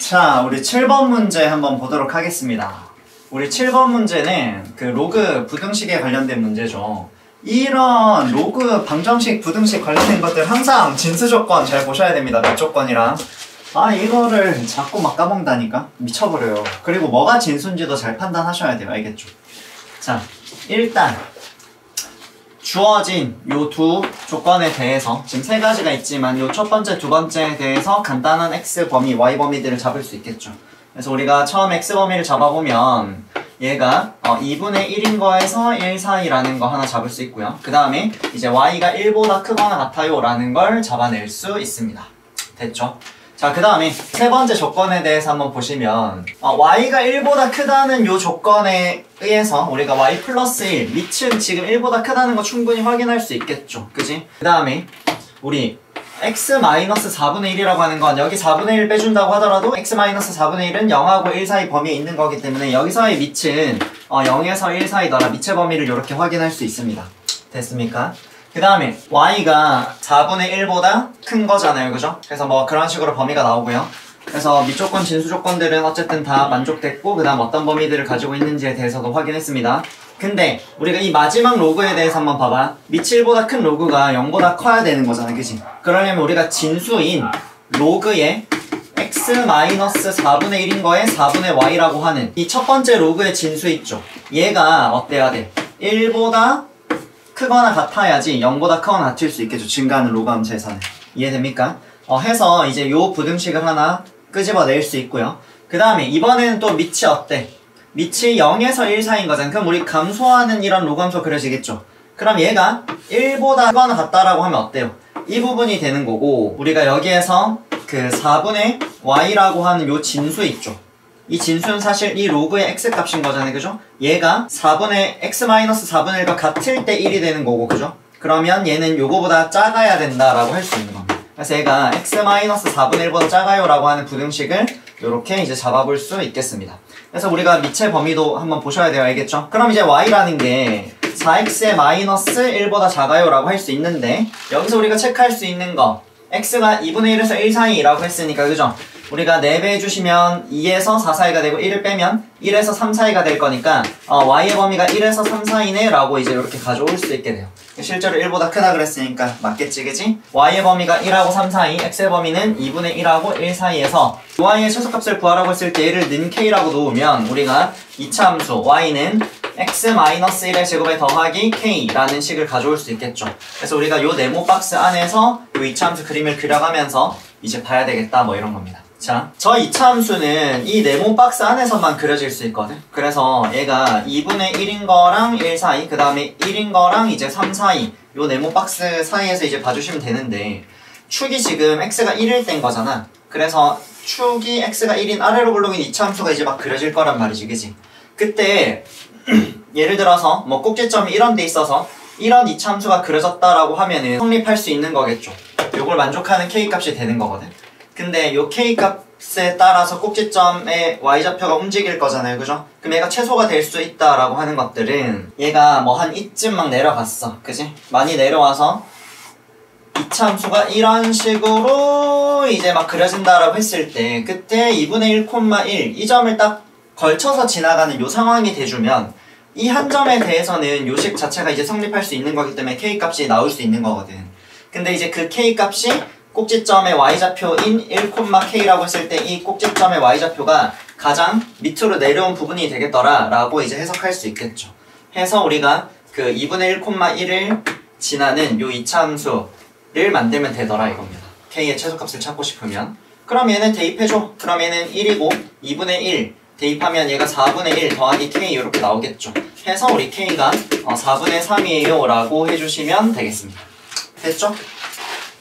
자, 우리 7번 문제 한번 보도록 하겠습니다. 우리 7번 문제는 그 로그 부등식에 관련된 문제죠. 이런 로그 방정식, 부등식 관련된 것들 항상 진수 조건 잘 보셔야 됩니다. 몇 조건이랑. 이거를 자꾸 막 까먹는다니까? 미쳐버려요. 그리고 뭐가 진수인지도 잘 판단하셔야 돼요. 알겠죠? 자, 일단 주어진 요 두 조건에 대해서 지금 세 가지가 있지만 요 첫 번째, 두 번째에 대해서 간단한 x 범위, y 범위들을 잡을 수 있겠죠. 그래서 우리가 처음 x 범위를 잡아보면 얘가 2분의 1인 거에서 1 사이라는 거 하나 잡을 수 있고요. 그 다음에 이제 y가 1보다 크거나 같아요 라는 걸 잡아낼 수 있습니다. 됐죠? 자, 그 다음에 세 번째 조건에 대해서 한번 보시면 y가 1보다 크다는 요 조건에 의해서 우리가 y 플러스 1, 밑은 지금 1보다 크다는 거 충분히 확인할 수 있겠죠. 그지? 그 다음에 우리 x 마이너스 4분의 1이라고 하는 건 여기 4분의 1 빼준다고 하더라도 x 마이너스 4분의 1은 0하고 1 사이 범위에 있는 거기 때문에 여기서의 밑은 0에서 1 사이더라. 밑의 범위를 이렇게 확인할 수 있습니다. 됐습니까? 그 다음에 y가 4분의 1보다 큰 거잖아요. 그죠? 그래서 뭐 그런 식으로 범위가 나오고요. 그래서 밑조건, 진수 조건들은 어쨌든 다 만족됐고 그 다음 어떤 범위들을 가지고 있는지에 대해서도 확인했습니다. 근데 우리가 이 마지막 로그에 대해서 한번 봐봐. 밑이 1보다 큰 로그가 0보다 커야 되는 거잖아. 그치? 그러려면 우리가 진수인 로그의 x-4분의 1인 거에 4분의 y라고 하는 이 첫 번째 로그의 진수 있죠? 얘가 어때야 돼? 1보다 크거나 같아야지 0보다 크거나 같을 수 있겠죠. 증가하는 로그 함수에서는. 이해됩니까? 해서 이제 요 부등식을 하나 끄집어낼 수 있고요. 그 다음에 이번에는 또 밑이 어때? 밑이 0에서 1 사이인 거잖아. 그럼 우리 감소하는 이런 로그 함수 그려지겠죠. 그럼 얘가 1보다 크거나 같다라고 하면 어때요? 이 부분이 되는 거고 우리가 여기에서 그 4분의 y라고 하는 요 진수 있죠. 이 진수는 사실 이 로그의 x 값인 거잖아요. 그죠? 얘가 4분의 x-4분의 1과 같을 때 1이 되는 거고. 그죠? 그러면 얘는 요거보다 작아야 된다라고 할 수 있는 겁니다. 그래서 얘가 x-4분의 1보다 작아요 라고 하는 부등식을 이렇게 이제 잡아볼 수 있겠습니다. 그래서 우리가 밑의 범위도 한번 보셔야 돼요. 알겠죠? 그럼 이제 y라는 게 4x의 마이너스 1보다 작아요 라고 할 수 있는데 여기서 우리가 체크할 수 있는 거 x가 2분의 1에서 1 사이라고 했으니까 그죠? 우리가 4배 해주시면 2에서 4 사이가 되고 1을 빼면 1에서 3 사이가 될 거니까 y의 범위가 1에서 3 사이네 라고 이제 이렇게 가져올 수 있게 돼요. 실제로 1보다 크다 그랬으니까 맞겠지 그지? y의 범위가 1하고 3 사이, x의 범위는 2분의 1하고 1 사이에서 y의 최소값을 구하라고 했을 때 얘를 는 k라고 놓으면 우리가 이차 함수 y는 x-1의 제곱에 더하기 k라는 식을 가져올 수 있겠죠. 그래서 우리가 요 네모 박스 안에서 요 이차 함수 그림을 그려가면서 이제 봐야 되겠다 뭐 이런 겁니다. 자, 저 이차 함수는 이 네모 박스 안에서만 그려질 수 있거든. 그래서 얘가 2분의 1인 거랑 1 사이, 그 다음에 1인 거랑 이제 3 사이 요 네모 박스 사이에서 이제 봐주시면 되는데 축이 지금 x가 1일 땐 거잖아. 그래서 축이 x가 1인 아래로 굴러긴 이차 함수가 이제 막 그려질 거란 말이지. 그치? 그때 예를 들어서 뭐 꼭지점이 이런 데 있어서 이런 이차 함수가 그려졌다라고 하면은 성립할 수 있는 거겠죠. 요걸 만족하는 k값이 되는 거거든. 근데 요 k값에 따라서 꼭지점의 y좌표가 움직일 거잖아요. 그죠? 그럼 얘가 최소가 될 수 있다라고 하는 것들은 얘가 뭐 한 이쯤 막 내려갔어. 그지? 많이 내려와서 이차 함수가 이런 식으로 이제 막 그려진다라고 했을 때 그때 2분의 1,1 이 점을 딱 걸쳐서 지나가는 요 상황이 돼주면 이 한 점에 대해서는 요식 자체가 이제 성립할 수 있는 거기 때문에 k값이 나올 수 있는 거거든. 근데 이제 그 k값이 꼭지점의 y좌표인 1,k라고 했을 때 이 꼭지점의 y좌표가 가장 밑으로 내려온 부분이 되겠더라 라고 이제 해석할 수 있겠죠. 해서 우리가 그 2분의 1,1을 지나는 요 이차 함수를 만들면 되더라 이겁니다. k의 최소값을 찾고 싶으면 그럼 얘는 대입해줘. 그럼 얘는 1이고 2분의 1 대입하면 얘가 4분의 1 더하기 k 이렇게 나오겠죠. 해서 우리 k가 4분의 3이에요 라고 해주시면 되겠습니다. 됐죠?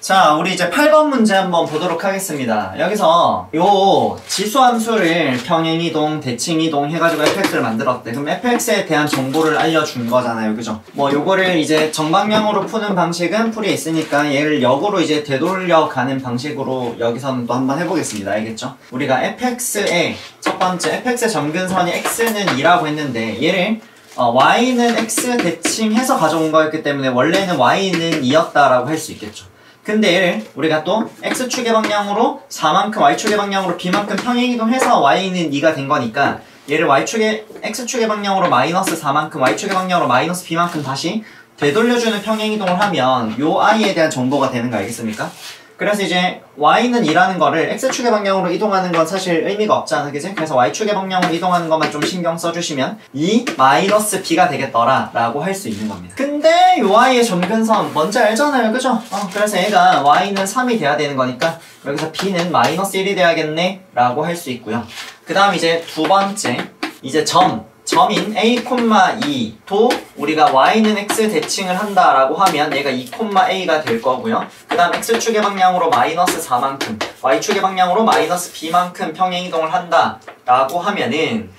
자, 우리 이제 8번 문제 한번 보도록 하겠습니다. 여기서 요 지수함수를 평행이동, 대칭이동 해가지고 fx를 만들었대. 그럼 fx에 대한 정보를 알려준 거잖아요. 그죠? 뭐 요거를 이제 정방향으로 푸는 방식은 풀이에 있으니까 얘를 역으로 이제 되돌려가는 방식으로 여기서는 또 한번 해보겠습니다. 알겠죠? 우리가 fx의 첫 번째 fx의 점근선이 x는 2라고 했는데 얘를 y는 x 대칭해서 가져온 거였기 때문에 원래는 y는 2였다라고 할 수 있겠죠. 근데 얘를 우리가 또 x축의 방향으로 4만큼 y축의 방향으로 b만큼 평행이동해서 y는 2가 된 거니까 얘를 x축의 방향으로 마이너스 4만큼 y축의 방향으로 마이너스 b만큼 다시 되돌려주는 평행이동을 하면 요 i에 대한 정보가 되는 거 알겠습니까? 그래서 이제 y는 2라는 거를 x축의 방향으로 이동하는 건 사실 의미가 없잖아, 그지? 그래서 y축의 방향으로 이동하는 것만 좀 신경 써주시면 2 마이너스 b가 되겠더라 라고 할 수 있는 겁니다. 근데 요 y의 점근선 뭔지 알잖아요, 그죠? 그래서 얘가 y는 3이 돼야 되는 거니까 여기서 b는 마이너스 1이 돼야겠네 라고 할 수 있고요. 그 다음 이제 두 번째, 이제 점인 a,2도 우리가 y는 x 대칭을 한다라고 하면 얘가 2,a가 될 거고요. 그 다음 x축의 방향으로 마이너스 4만큼 y축의 방향으로 마이너스 b만큼 평행이동을 한다라고 하면은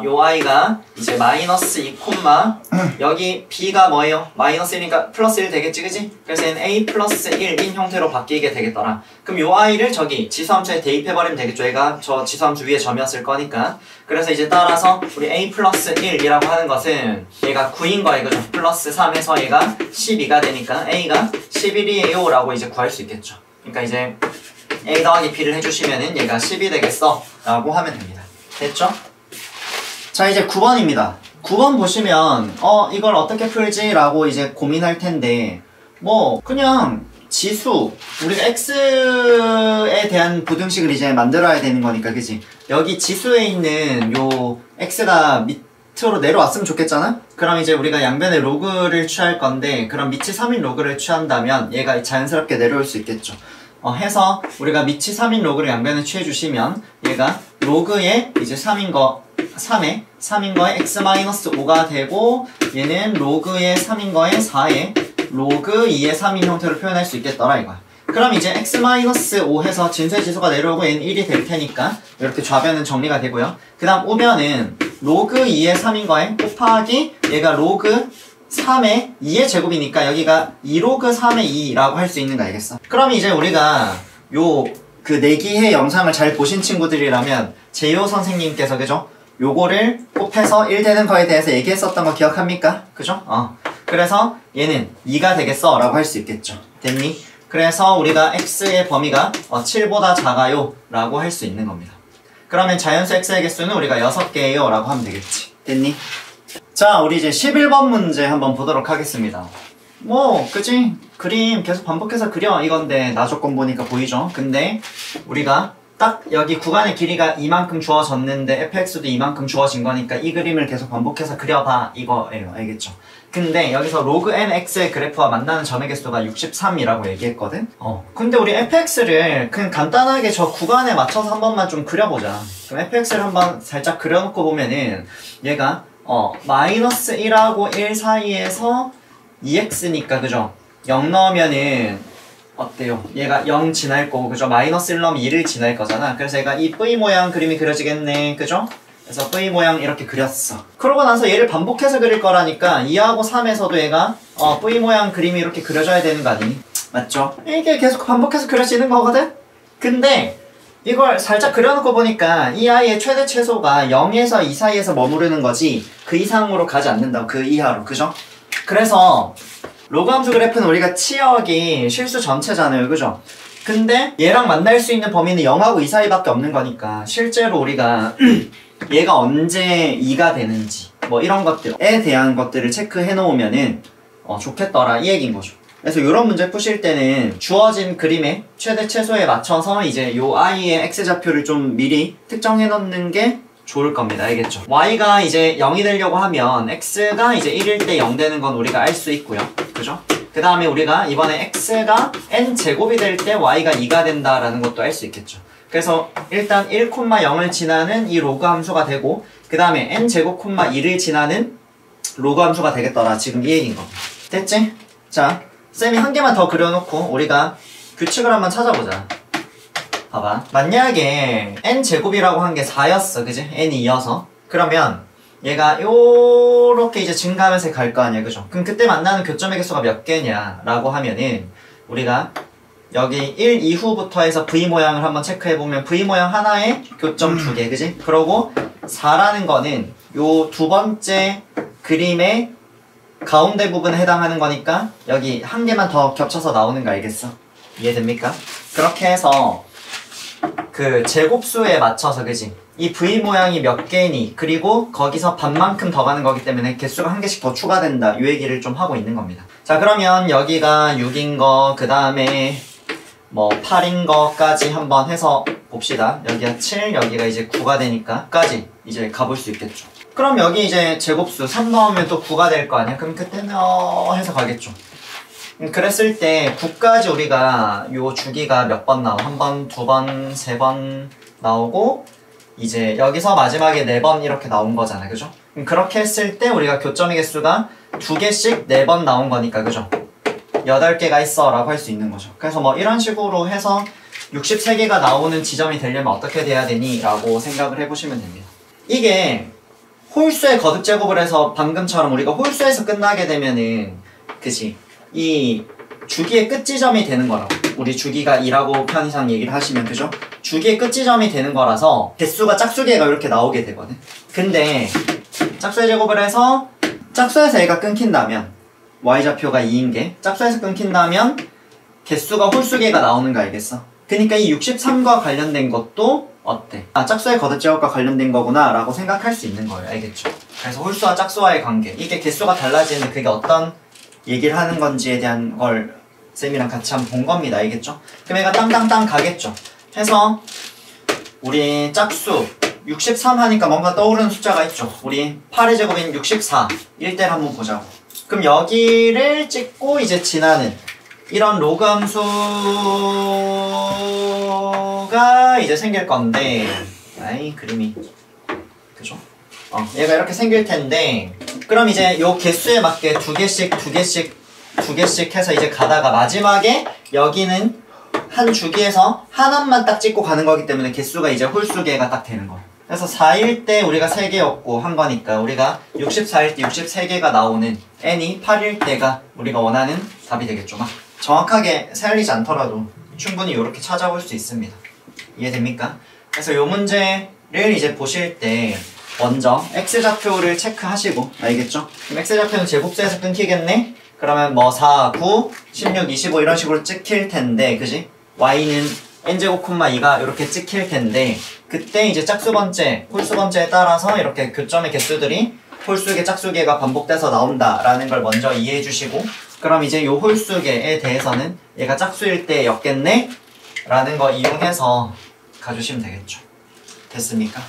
요 i가 이제 마이너스 2, 여기 b가 뭐예요? 마이너스 1이니까 플러스 1 되겠지, 그지? 그래서 얘는 a 플러스 1인 형태로 바뀌게 되겠더라. 그럼 요 i를 저기 지수함수에 대입해버리면 되겠죠. 얘가 저 지수함수 위에 점이었을 거니까. 그래서 이제 따라서 우리 a 플러스 1이라고 하는 것은 얘가 9인 거예요, 그죠? 플러스 3에서 얘가 12가 되니까 a가 11이에요 라고 이제 구할 수 있겠죠. 그러니까 이제 a 더하기 b를 해주시면은 얘가 10이 되겠어 라고 하면 됩니다. 됐죠? 자, 이제 9번입니다. 9번 보시면 이걸 어떻게 풀지? 라고 이제 고민할 텐데 뭐 그냥 지수, 우리가 x에 대한 부등식을 이제 만들어야 되는 거니까, 그지? 여기 지수에 있는 요 x가 밑으로 내려왔으면 좋겠잖아? 그럼 이제 우리가 양변에 로그를 취할 건데, 그럼 밑이 3인 로그를 취한다면 얘가 자연스럽게 내려올 수 있겠죠. 해서 우리가 밑이 3인 로그를 양변에 취해 주시면 얘가 로그에 이제 3인 거에 x-5가 되고, 얘는 로그에 3인 거에 4에 로그 2의 3인 형태로 표현할 수 있겠더라 이거야. 그럼 이제 x-5 해서 진수의 지수가 내려오고 얘는 1이 될 테니까 이렇게 좌변은 정리가 되고요. 그 다음 우변은 로그 2의 3인 거에 곱하기 얘가 로그 3의 2의 제곱이니까 여기가 2로그 3의 2라고 할 수 있는 거 알겠어? 그럼 이제 우리가 그 내기해 영상을 잘 보신 친구들이라면 재효 선생님께서, 그죠? 요거를 곱해서 1 되는 거에 대해서 얘기했었던 거 기억합니까? 그죠? 그래서 얘는 2가 되겠어 라고 할 수 있겠죠. 됐니? 그래서 우리가 x의 범위가 7보다 작아요 라고 할 수 있는 겁니다. 그러면 자연수 x의 개수는 우리가 6개예요 라고 하면 되겠지. 됐니? 자, 우리 이제 11번 문제 한번 보도록 하겠습니다. 뭐 그치? 그림 계속 반복해서 그려 이건데 나 조건 보니까 보이죠? 근데 우리가 딱 여기 구간의 길이가 이만큼 주어졌는데 fx도 이만큼 주어진 거니까 이 그림을 계속 반복해서 그려봐 이거예요. 알겠죠? 근데 여기서 로그 nx의 그래프와 만나는 점의 개수가 63이라고 얘기했거든? 근데 우리 fx를 그냥 간단하게 저 구간에 맞춰서 한 번만 좀 그려보자. 그럼 fx를 한번 살짝 그려놓고 보면은 얘가 마이너스 1하고 1 사이에서 2x니까, 그죠? 0 넣으면은 어때요? 얘가 0 지날 거고, 그죠? 마이너스 1 넣으면 2를 지날 거잖아. 그래서 얘가 이 V 모양 그림이 그려지겠네, 그죠? 그래서 V 모양 이렇게 그렸어. 그러고 나서 얘를 반복해서 그릴 거라니까 2하고 3에서도 얘가 V 모양 그림이 이렇게 그려져야 되는 거 아니니? 맞죠? 이게 계속 반복해서 그려지는 거거든? 근데 이걸 살짝 그려놓고 보니까 이 아이의 최대 최소가 0에서 2 사이에서 머무르는 거지 그 이상으로 가지 않는다고, 그 이하로, 그죠? 그래서 로그 함수 그래프는 우리가 치역이 실수 전체잖아요, 그죠? 근데 얘랑 만날 수 있는 범위는 0하고 2 사이밖에 없는 거니까 실제로 우리가 얘가 언제 2가 되는지 뭐 이런 것들에 대한 것들을 체크해 놓으면은 좋겠더라 이 얘기인 거죠. 그래서 이런 문제 푸실 때는 주어진 그림의 최대 최소에 맞춰서 이제 요 i의 x좌표를 좀 미리 특정해 놓는 게 좋을 겁니다. 알겠죠? y가 이제 0이 되려고 하면 x가 이제 1일 때 0 되는 건 우리가 알 수 있고요. 그죠? 그 다음에 우리가 이번에 x가 n제곱이 될 때 y가 2가 된다라는 것도 알 수 있겠죠. 그래서 일단 1,0을 지나는 이 로그 함수가 되고, 그 다음에 n제곱, 2를 지나는 로그 함수가 되겠더라. 지금 이 얘기인 겁니다. 됐지? 자, 쌤이 한 개만 더 그려놓고 우리가 규칙을 한번 찾아보자. 봐봐. 만약에 n제곱이라고 한 게 4였어. 그지? n이 2여서. 그러면 얘가 요렇게 이제 증가하면서 갈 거 아니야. 그죠? 그럼 그때 만나는 교점의 개수가 몇 개냐 라고 하면은 우리가 여기 1 이후부터 해서 V 모양을 한번 체크해보면 V 모양 하나에 교점 2개. 그지? 그러고 4라는 거는 요 두 번째 그림의 가운데 부분에 해당하는 거니까 여기 한 개만 더 겹쳐서 나오는 거 알겠어? 이해됩니까? 그렇게 해서 그 제곱수에 맞춰서 그지? 이 V 모양이 몇 개니 그리고 거기서 반만큼 더 가는 거기 때문에 개수가 한 개씩 더 추가된다 이 얘기를 좀 하고 있는 겁니다. 자 그러면 여기가 6인 거 그 다음에 뭐 8인 거까지 한번 해서 봅시다. 여기가 7 여기가 이제 9가 되니까 까지 이제 가볼 수 있겠죠. 그럼 여기 이제 제곱수 3 넣으면 또 9가 될 거 아니야? 그럼 그때는 해서 가겠죠. 그랬을 때 9까지 우리가 요 주기가 몇 번 나와? 한 번, 두 번, 세 번 나오고 이제 여기서 마지막에 4번 이렇게 나온 거잖아. 그죠? 그렇게 했을 때 우리가 교점의 개수가 2개씩 4번 나온 거니까 그죠? 8개가 있어 라고 할 수 있는 거죠. 그래서 뭐 이런 식으로 해서 63개가 나오는 지점이 되려면 어떻게 돼야 되니? 라고 생각을 해보시면 됩니다. 이게 홀수의 거듭 제곱을 해서 방금처럼 우리가 홀수에서 끝나게 되면은 그치? 이 주기의 끝 지점이 되는 거라고. 우리 주기가 2라고 편의상 얘기를 하시면 그죠? 주기의 끝 지점이 되는 거라서 개수가 짝수계가 이렇게 나오게 되거든. 근데 짝수의 제곱을 해서 짝수에서 얘가 끊긴다면 y좌표가 2인 게 짝수에서 끊긴다면 개수가 홀수계가 나오는 거 알겠어? 그러니까 이 63과 관련된 것도 어때? 아 짝수의 거듭 제곱과 관련된 거구나 라고 생각할 수 있는 거예요. 알겠죠? 그래서 홀수와 짝수와의 관계 이게 개수가 달라지는 그게 어떤 얘기를 하는 건지에 대한 걸 쌤이랑 같이 한번 본 겁니다. 알겠죠? 그럼 얘가 땅땅땅 가겠죠? 해서 우리 짝수 63 하니까 뭔가 떠오르는 숫자가 있죠? 우리 8의 제곱인 64 1대를 한번 보자고. 그럼 여기를 찍고 이제 지나는 이런 로그 함수가 이제 생길 건데 아이 그림이 그죠? 얘가 이렇게 생길 텐데 그럼 이제 요 개수에 맞게 두 개씩 해서 이제 가다가 마지막에 여기는 한 주기에서 하나만 딱 찍고 가는 거기 때문에 개수가 이제 홀수계가 딱 되는 거예요. 그래서 4일 때 우리가 3개였고 한 거니까 우리가 64일 때 63개가 나오는 n이 8일 때가 우리가 원하는 답이 되겠죠. 막 정확하게 세알리지 않더라도 충분히 이렇게 찾아볼 수 있습니다. 이해됩니까? 그래서 요 문제를 이제 보실 때 먼저 x좌표를 체크하시고 알겠죠? 그럼 x좌표는 제곱수에서 끊기겠네? 그러면 뭐 4, 9, 16, 25 이런 식으로 찍힐 텐데 그지? y는 n제곱, 2가 이렇게 찍힐 텐데 그때 이제 짝수 번째, 홀수 번째에 따라서 이렇게 교점의 개수들이 홀수계, 짝수계가 반복돼서 나온다라는 걸 먼저 이해해 주시고 그럼 이제 요 홀수계에 대해서는 얘가 짝수일 때 였겠네? 라는 거 이용해서 가주시면 되겠죠. 됐습니까?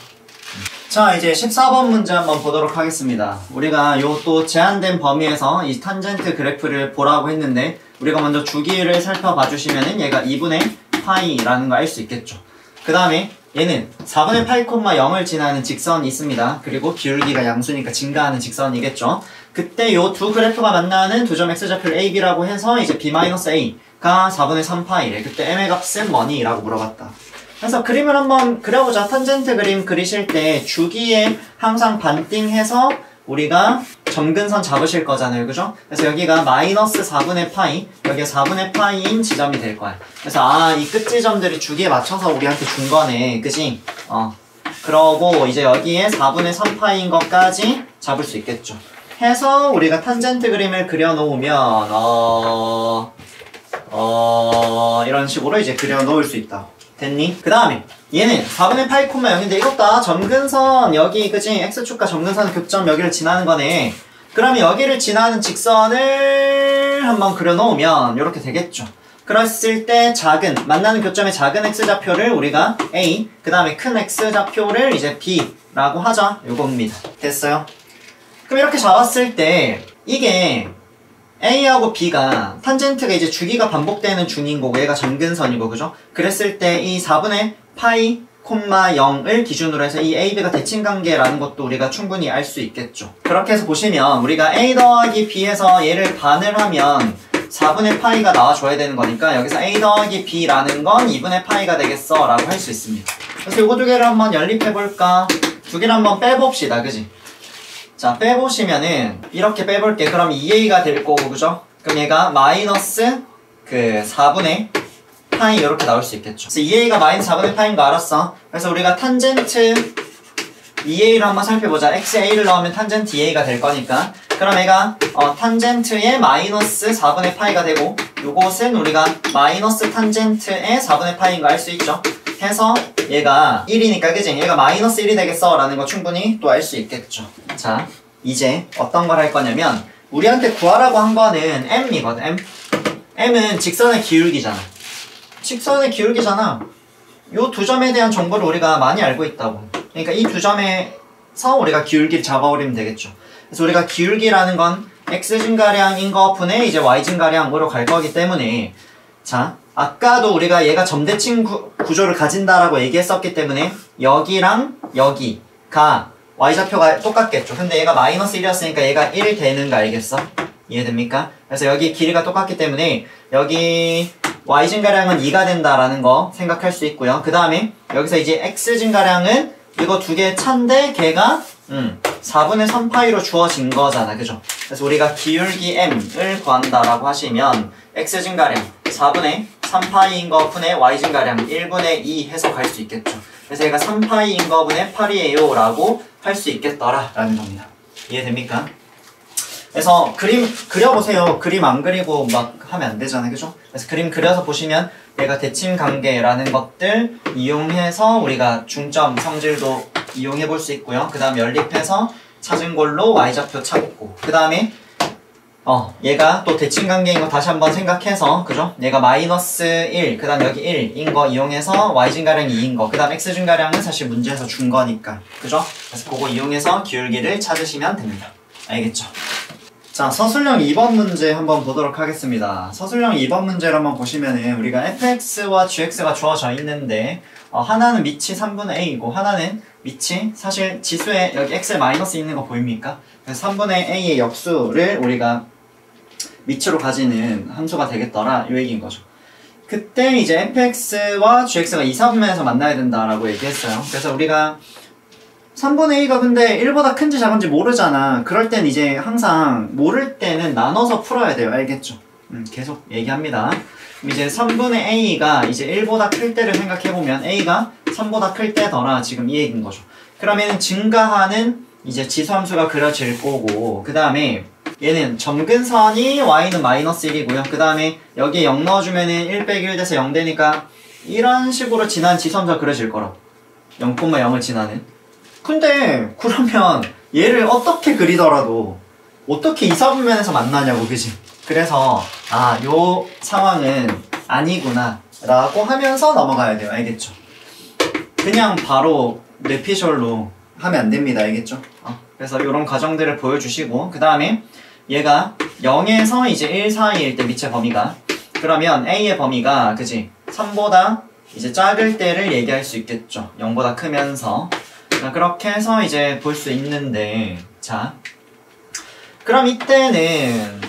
자 이제 14번 문제 한번 보도록 하겠습니다. 우리가 요 또 제한된 범위에서 이 탄젠트 그래프를 보라고 했는데 우리가 먼저 주기를 살펴봐 주시면은 얘가 2분의 파이라는 거 알 수 있겠죠. 그 다음에 얘는 4분의 8, 0을 지나는 직선이 있습니다. 그리고 기울기가 양수니까 증가하는 직선이겠죠. 그때 요 두 그래프가 만나는 두 점 x좌표를 AB라고 해서 이제 B-A가 4분의 3파이래. 그때 m의 값은 뭐니? 라고 물어봤다. 그래서 그림을 한번 그려보자. 탄젠트 그림 그리실 때 주기에 항상 반띵해서 우리가 점근선 잡으실 거잖아요. 그죠? 그래서 여기가 마이너스 4분의 파이, 여기가 4분의 파이인 지점이 될 거야. 그래서 이 끝지점들이 주기에 맞춰서 우리한테 준 거네. 그지? 그러고 이제 여기에 4분의 3파이인 것까지 잡을 수 있겠죠. 해서 우리가 탄젠트 그림을 그려놓으면 이런 식으로 이제 그려놓을 수 있다. 됐니? 그 다음에 얘는 4분의 8, 0인데 이것 다 점근선 여기 그치? x축과 점근선 교점 여기를 지나는 거네. 그러면 여기를 지나는 직선을 한번 그려놓으면 이렇게 되겠죠. 그랬을 때 만나는 교점의 작은 x좌표를 우리가 A 그 다음에 큰 x좌표를 이제 B라고 하자. 요겁니다. 됐어요? 그럼 이렇게 잡았을 때 이게 A하고 B가 탄젠트가 이제 주기가 반복되는 중인 거고 얘가 점근선이고 그죠? 그랬을 때 이 4분의 파이, 0을 기준으로 해서 이 A, B가 대칭관계라는 것도 우리가 충분히 알 수 있겠죠. 그렇게 해서 보시면 우리가 A 더하기 B에서 얘를 반을 하면 4분의 파이가 나와줘야 되는 거니까 여기서 A 더하기 B라는 건 2분의 파이가 되겠어 라고 할 수 있습니다. 그래서 요거 두 개를 한번 연립해볼까? 두 개를 한번 빼봅시다. 그지? 자 빼보시면은 이렇게 빼볼게. 그럼 2a가 될 거고 그죠? 그럼 얘가 마이너스 4분의 파이 이렇게 나올 수 있겠죠. 그래서 2a가 마이너스 4분의 파이인 거 알았어. 그래서 우리가 탄젠트 2a를 한번 살펴보자. xa를 넣으면 탄젠트 2a가 될 거니까 그럼 얘가 탄젠트의 마이너스 4분의 파이가 되고 요것은 우리가 마이너스 탄젠트의 4분의 파이인 거 알 수 있죠? 해서 얘가 1이니까 그지? 얘가 마이너스 1이 되겠어 라는 거 충분히 또 알 수 있겠죠. 자, 이제 어떤 걸 할 거냐면 우리한테 구하라고 한 거는 m이거든. m은 직선의 기울기잖아. 직선의 기울기잖아. 요 두 점에 대한 정보를 우리가 많이 알고 있다고. 그러니까 이 두 점에서 우리가 기울기를 잡아버리면 되겠죠. 그래서 우리가 기울기라는 건 x 증가량인 거 분의 이제 y 증가량으로 갈 거기 때문에 자, 아까도 우리가 얘가 점대칭 구조를 가진다라고 얘기했었기 때문에 여기랑 여기가 y좌표가 똑같겠죠. 근데 얘가 마이너스 1이었으니까 얘가 1 되는 거 알겠어? 이해됩니까? 그래서 여기 길이가 똑같기 때문에 여기 y 증가량은 2가 된다라는 거 생각할 수 있고요. 그 다음에 여기서 이제 x 증가량은 이거 두 개 차인데 걔가 4분의 3파이로 주어진 거잖아. 그죠? 그래서 우리가 기울기 m을 구한다라고 하시면 x 증가량 4분의 3파이인 거 분의 y 증가량 1분의 2 해서 갈 수 있겠죠. 그래서 얘가 3파이인 거 분의 8이에요 라고 할 수 있겠더라 라는 겁니다. 이해됩니까? 그래서 그림 그려보세요. 그림 안 그리고 막 하면 안 되잖아요. 그죠? 그래서 그림 그려서 보시면 얘가 대칭 관계라는 것들 이용해서 우리가 중점 성질도 이용해 볼 수 있고요. 그 다음 연립해서 찾은 걸로 y좌표 찾고 그 다음에 얘가 또 대칭 관계인 거 다시 한번 생각해서 그죠? 얘가 마이너스 1, 그 다음 여기 1인 거 이용해서 y 증가량이 2인 거, 그 다음 x 증가량은 사실 문제에서 준 거니까 그죠? 그래서 그거 이용해서 기울기를 찾으시면 됩니다. 알겠죠? 자, 서술형 2번 문제 한번 보도록 하겠습니다. 서술형 2번 문제를 한번 보시면은 우리가 fx와 gx가 주어져 있는데 하나는 밑이 3분의 a이고 하나는 밑이 사실 지수에 여기 x에 마이너스 있는 거 보입니까? 그래서 3분의 a의 역수를 우리가 밑으로 가지는 함수가 되겠더라 이 얘기인 거죠. 그때 이제 fx와 gx가 2, 4분면에서 만나야 된다라고 얘기했어요. 그래서 우리가 3분의 a가 근데 1보다 큰지 작은지 모르잖아. 그럴 땐 이제 항상 모를 때는 나눠서 풀어야 돼요. 알겠죠? 계속 얘기합니다. 그럼 이제 3분의 a가 이제 1보다 클 때를 생각해보면 a가 3보다 클 때더라 지금 이 얘기인 거죠. 그러면 증가하는 이제 지수함수가 그려질 거고 그 다음에 얘는 점근선이 y는 마이너스 1이고요. 그 다음에 여기에 0 넣어주면은 1 빼기 1 돼서 0 되니까 이런 식으로 지난 지수함수가 그려질 거라. 0,0을 지나는. 근데 그러면 얘를 어떻게 그리더라도 어떻게 2, 4분면에서 만나냐고 그지? 그래서 요 상황은 아니구나 라고 하면서 넘어가야 돼요. 알겠죠? 그냥 바로 뇌피셜로 하면 안 됩니다. 알겠죠? 그래서 이런 과정들을 보여주시고 그 다음에 얘가 0에서 이제 1 사이일 때 밑의 범위가 그러면 A의 범위가 그지? 3보다 이제 작을 때를 얘기할 수 있겠죠. 0보다 크면서 그렇게 해서 이제 볼 수 있는데 자 그럼 이때는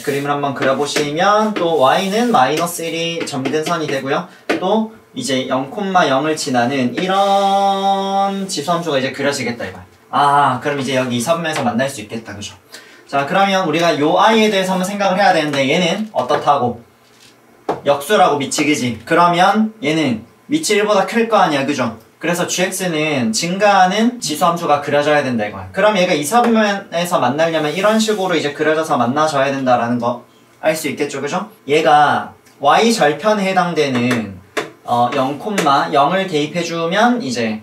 그림을 한번 그려보시면 또 y는 마이너스 1이 점근선이 되고요. 또 이제 0,0을 지나는 이런 지수함수가 이제 그려지겠다 이거야. 그럼 이제 여기 2, 3면에서 만날 수 있겠다. 그죠? 자 그러면 우리가 요 i에 대해서 한번 생각을 해야 되는데 얘는 어떻다고? 역수라고 밑이 그지? 그러면 얘는 밑이 1보다 클 거 아니야. 그죠? 그래서 gx는 증가하는 지수함수가 그려져야 된다 이거야. 그럼 얘가 2, 4분면에서 만나려면 이런 식으로 이제 그려져서 만나져야 된다라는 거 알 수 있겠죠. 그죠? 얘가 y 절편에 해당되는 0,0을 대입해주면 이제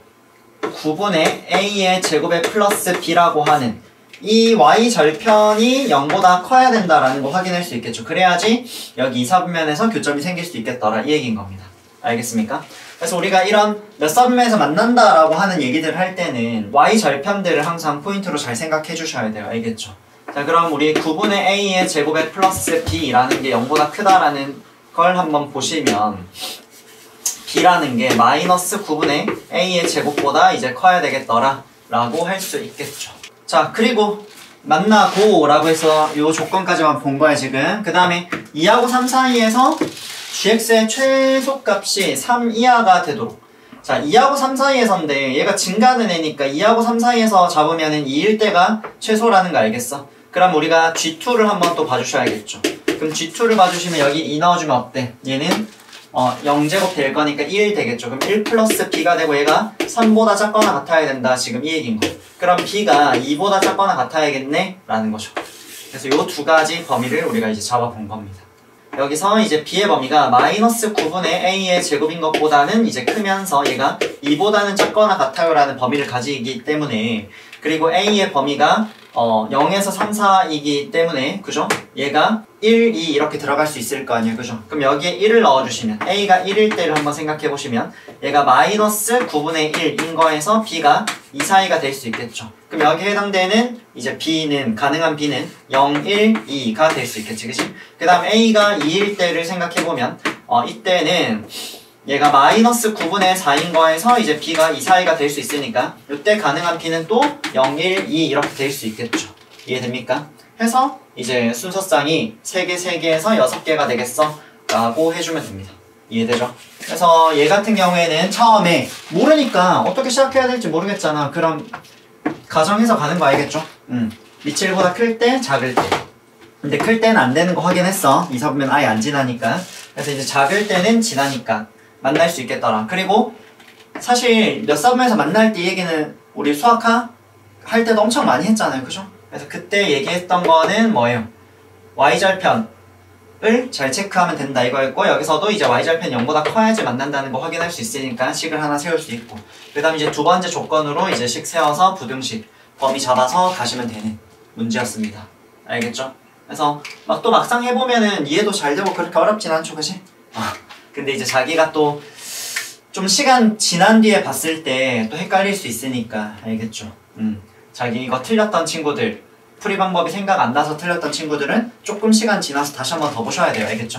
9분의 a의 제곱의 플러스 b라고 하는 이 y 절편이 0보다 커야 된다라는 거 확인할 수 있겠죠. 그래야지 여기 2, 4분면에서 교점이 생길 수 있겠더라 이 얘기인 겁니다. 알겠습니까? 그래서 우리가 이런 몇 사분면에서 만난다라고 하는 얘기들을 할 때는 y 절편들을 항상 포인트로 잘 생각해 주셔야 돼요. 알겠죠? 자 그럼 우리 9분의 a의 제곱의 플러스 b라는 게 0보다 크다라는 걸 한번 보시면 b라는 게 마이너스 9분의 a의 제곱보다 이제 커야 되겠더라 라고 할 수 있겠죠. 자 그리고 만나고 라고 해서 요 조건까지만 본 거야 지금. 그 다음에 2하고 3 사이에서 gx의 최소값이 3 이하가 되도록. 자 2하고 3 사이에서인데 얘가 증가하는 애니까 2하고 3 사이에서 잡으면은 2일 때가 최소라는 거 알겠어? 그럼 우리가 g2를 한번 또 봐주셔야겠죠. 그럼 g2를 봐주시면 여기 2 넣어주면 어때? 얘는 0제곱 될 거니까 1 되겠죠. 그럼 1 플러스 b가 되고 얘가 3보다 작거나 같아야 된다. 지금 이 얘기인 거. 그럼 b가 2보다 작거나 같아야겠네? 라는 거죠. 그래서 요 두 가지 범위를 우리가 이제 잡아본 겁니다. 여기서 이제 b의 범위가 마이너스 9분의 a의 제곱인 것보다는 이제 크면서 얘가 2보다는 작거나 같아요라는 범위를 가지기 때문에, 그리고 a의 범위가 0에서 3, 4이기 때문에, 그죠? 얘가 1, 2 이렇게 들어갈 수 있을 거 아니에요, 그죠? 그럼 여기에 1을 넣어주시면 a가 1일 때를 한번 생각해보시면 얘가 마이너스 9분의 1인 거에서 b가 2, 4, 2가 될 수 있겠죠. 그럼 여기에 해당되는 이제 b는, 가능한 b는 0, 1, 2가 될 수 있겠지, 그치? 그 다음 a가 2일 때를 생각해보면 이때는 얘가 마이너스 9분의 4인 거에서 이제 b가 2, 4, 2가 될 수 있으니까 이때 가능한 b는 또 0, 1, 2 이렇게 될 수 있겠죠. 이해됩니까? 해서 이제 순서쌍이 3개, 3개에서 6개가 되겠어 라고 해주면 됩니다. 이해되죠? 그래서 얘 같은 경우에는 처음에 모르니까 어떻게 시작해야 될지 모르겠잖아. 그럼 가정해서 가는 거 알겠죠? 밑이 1보다 클 때, 작을 때. 근데 클 때는 안 되는 거 확인했어. 이 사분면 아예 안 지나니까. 그래서 이제 작을 때는 지나니까 만날 수 있겠더라. 그리고 사실 몇 사분면에서 만날 때 이 얘기는 우리 수학하 할 때도 엄청 많이 했잖아요, 그죠? 그래서 그때 얘기했던 거는 뭐예요? y절편을 잘 체크하면 된다 이거였고, 여기서도 이제 y절편 0보다 커야지 만난다는 거 확인할 수 있으니까 식을 하나 세울 수 있고, 그 다음 이제 두 번째 조건으로 이제 식 세워서 부등식 범위 잡아서 가시면 되는 문제였습니다. 알겠죠? 그래서 막 또 막상 해보면은 이해도 잘 되고 그렇게 어렵진 않죠, 그치? 근데 이제 자기가 또 좀 시간 지난 뒤에 봤을 때 또 헷갈릴 수 있으니까, 알겠죠? 자기 이거 틀렸던 친구들, 풀이 방법이 생각 안 나서 틀렸던 친구들은 조금 시간 지나서 다시 한번 더 보셔야 돼요, 알겠죠?